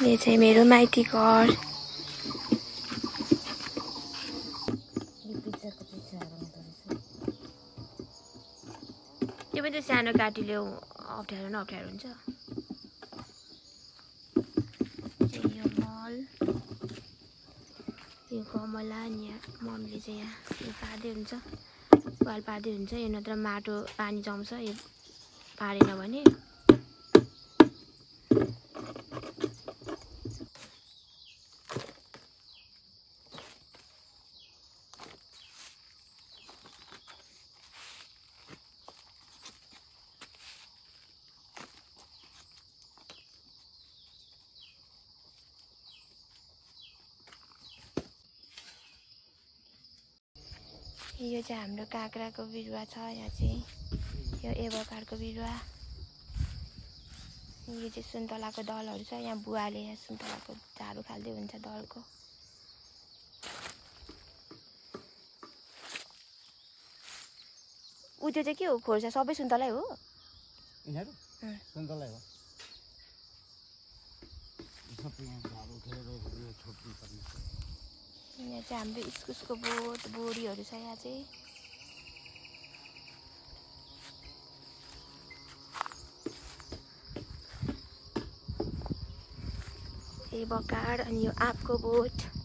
यो चाहिँ मेरो माइती घर। यो पनि सानो काटीले अप्ठ्यारो न अप्ठ्यारो हुन्छ। यो मल, यो गमला, यहाँ मम्मीले चाहिँ यहाँ यो पार्दै हुन्छ, पाल पार्दै हुन्छ। यो नत्र माटो पानी जम्छ, यो पारेन भने। यो चाहिँ हाम्रो काँक्राको बिरुवा छ। यहाँ चाहिँ यो एभोकाडोको बिरुवा। यो चाहिँ सुन्तलाको दलहरू छ। यहाँ बुवाले यहाँ सुन्तलाको झाडु खाल्दै हुन्छ दलको। उ त्यो चाहिँ के हो? खोर्सा सबै सुन्तलै हो? यिनीहरू सुन्तलै हो। यहाँ चाहिँ हाम्रो इस्कुसको बोडीहरू छ। यहाँ चाहिँ एभोकाडो अनि यो आँपको बोट।